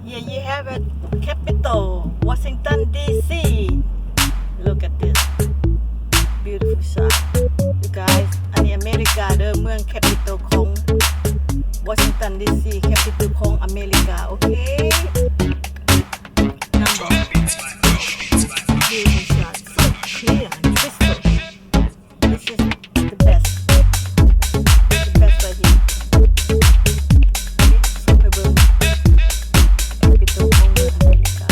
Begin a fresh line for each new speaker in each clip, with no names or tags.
Here you have it, capital, Washington D.C. Look at this beautiful shot, you guys. อันนี้อเมริกาเด้อเมือง capital ของ Washington D.C. capital ของอเมริกาโอเค number beautiful shot, so clear and crystal. This is the best right here. Superb capital ของเมืองอเมริกา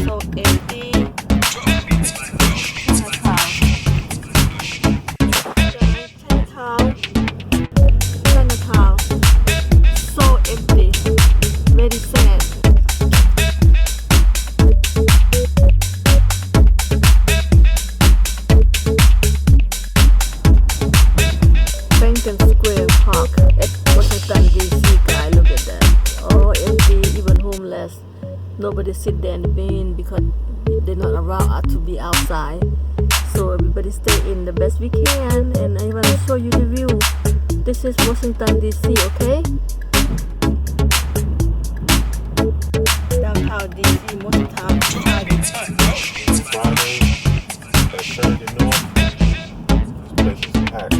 So empty. Chinatown, so empty. Very sad. Franklin Square Park at Washington D.C. Guys, look at that. Oh, empty, even homeless. Nobody sit there in the bin because they're not allowed to be outside. So everybody stay in the best we can, and I want to show you the view. This is Washington D.C. Okay? Downtown D.C. most of the time.
Friday at Sheridan North. This place is packed.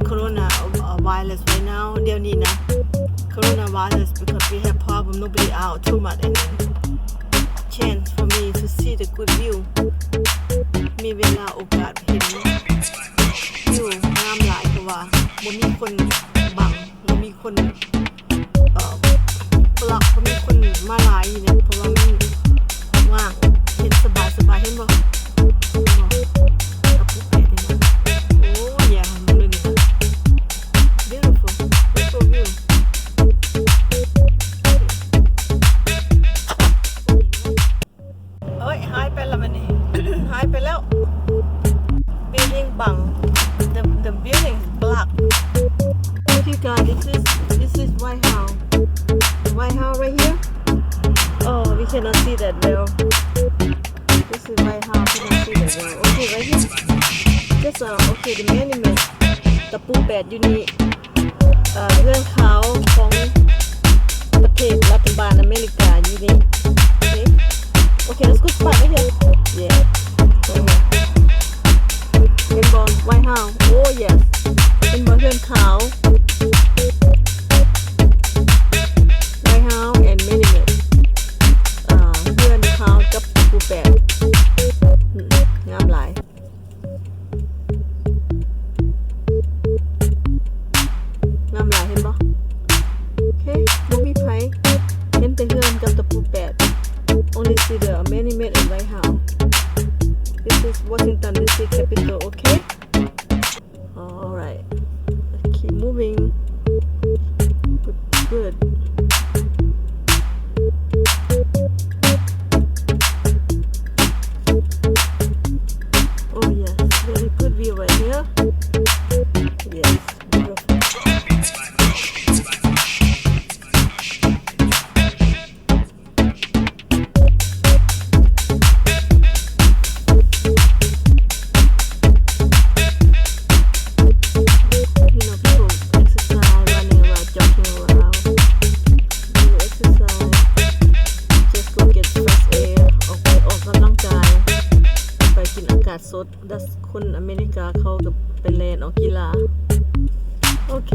Corona virus right now เดี๋ยวนี้นะ Corona virus because we have problem nobody out too much and chance for me to see the good view มีเวลาโอกาสเห็นวิวงามหลายเพราะว่าบ่มีคนบังบ่มีคนบล็อกบ่มีคนมาหลายอยู่เนี่ยเพราะว่ามันว่างเห็นสบายเห็นบ่building บัง the building block many minutes ตะปูแปดอยู่นี่เรื่องเขาของประเทศรัฐบาลอเมริกาอยู่นี่ okay let's go spot right here yeahเห็นบอลไวท์เฮาส์โอ้ yes เห็นบอลเรื่องเขาไวท์เฮาส์ and many minutes เพื่อนเขากับตะปูแปดงามหลายงามหลายเห็นบ่โอเคบ่มีไผเห็นแต่เพื่อนกับตะปูแปด only see the many minutes and White House this is Washington DC capital okay alright let's keep moving good oh yes very good view right here yes beautifulสดดัสคนอเมริกาเขากับไปเล่นออกกีฬาโอเค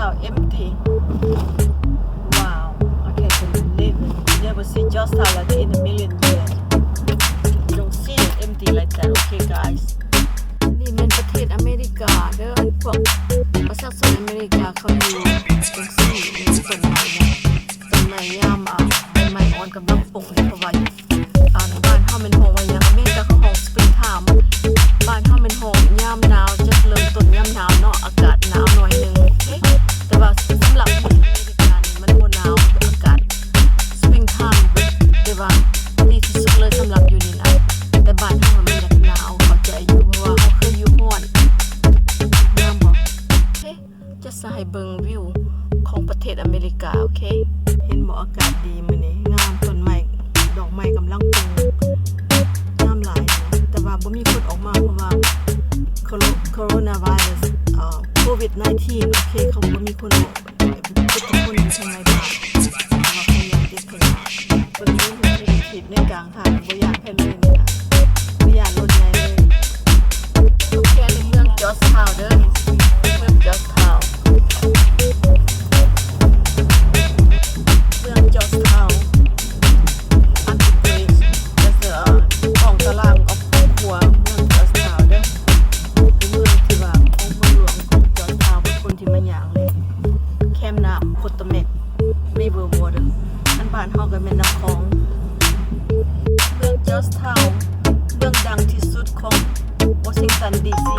Georgetown empty. Wow, I can't believe it. You never see Georgetown like that in a million years. You don't see it empty like that, okay guys? นี่เป็นประเทศอเมริกาเด้อพวกประชาชนอเมริกาเขาอยู่จังซี่มีต้นไม้นะต้นไม้ยามต้นไม้อ่อนกำลังปลูกเพราะว่าในบ้านเฮาเป็นโฮมว่าอย่างอเมริกาเขาโฮมสปริงไทม์บ้านเฮาเป็นโฮมยามหนาวจะเริ่มต้นยามหนาวเนาะอากาศหนาวหน่อยนึงแต่ว่าสำหรับคนอเมริกานี่มันบ่หนาวอากาศสปริงไทม์แต่ว่าดีที่สุดเลยสำหรับอยู่นี่นะแต่บ้านเฮามันอยากหนาวเข้าใจอยู่เพราะว่าเฮาเคยอยู่ร้อนงามบ่จะสให้เบิ่งวิวของประเทศอเมริกาโอเคเห็นบ่อากาศดีมื้อนี้งามต้นไม้ดอกไม้กำลังปลูกงามหลายแต่ว่าบ่มีคนออกมาเพราะว่าโคโรนาไวรัสCovid-19 โอเคเขาบ่มีคนออกทุกคนอยู่ข้างในบ้านเพราะว่าเขาอยากติดโควิดเบิ่งนี้มันสิผิดในกลางทางบ่อยากให้เลยนี่นะบ่อยากรถใหญ่เลยโอเคในเมืองจอร์จทาวน์เด้อเมืองจอร์จทาวน์เมืองจอร์จทาวน์ของตารางออกครัวเมืองจอร์จทาวน์เด้อเป็นเมืองที่ว่าของเมืองหลวงของจอร์จทาวน์เป็นคนที่มาย่างเลยแคมน้ำโคตเมกไม่เบอร์วอเด้ออันบ้านเฮาก็แม่นน้ำของเมืองจอร์จทาวน์เมืองดังที่สุดของวอชิงตันดีซี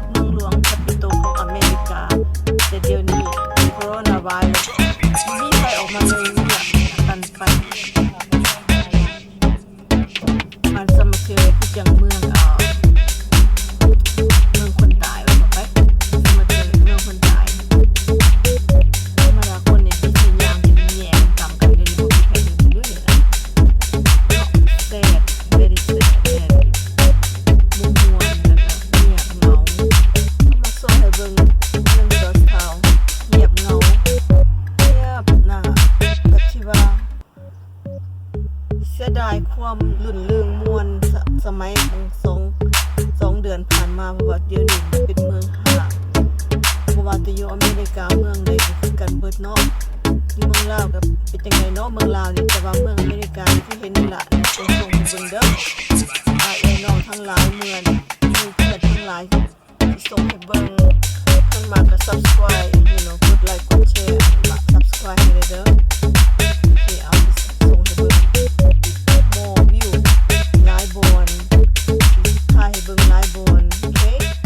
เมืองหลวงแคปิตอลของอเมริกาแต่เดี๋ยวนี้โคโรนาไวรัสมีใครออกมาเลยเนี่ยกันไปมันสมัครเลยที่จังเมืองคนตายว่าไปสมัครเลยเมืองคนตายธรรมดาคนเนี่ยที่สิย่างที่แย่กำกันเดี๋ยวนี้บ่มีใครเดินด้วยเลยนะแซ่บ very sad ม่วนๆแล้วก็เงียบเหงามาโซ่ให้เบิ่งเมืองจอร์จทาวน์เงียบเหงาเงียบน่ะก็ที่ว่าเสียดายความลื่นเริงม่วนสมัยสองเดือนผ่านมาเพราะว่าเดี๋ยวนี้เป็นเมืองห่างเพราะว่าจะอยู่อเมริกาเมืองใดก็คือกันเบิดเนาะอยู่เมืองลาวก็เป็นจังไดเนาะเมืองลาวนี่แต่ว่าเมืองอเมริกาที่เห็นนี่ล่ะส่งให้เบิ่งเด้อน้องทั้งหลายเมืองมีเพื่อนทั้งหลายที่ส่งให้เบิ่งทั้งมาก็ subscribe กดไลค์กดแชร์ subscribe ให้เด้อ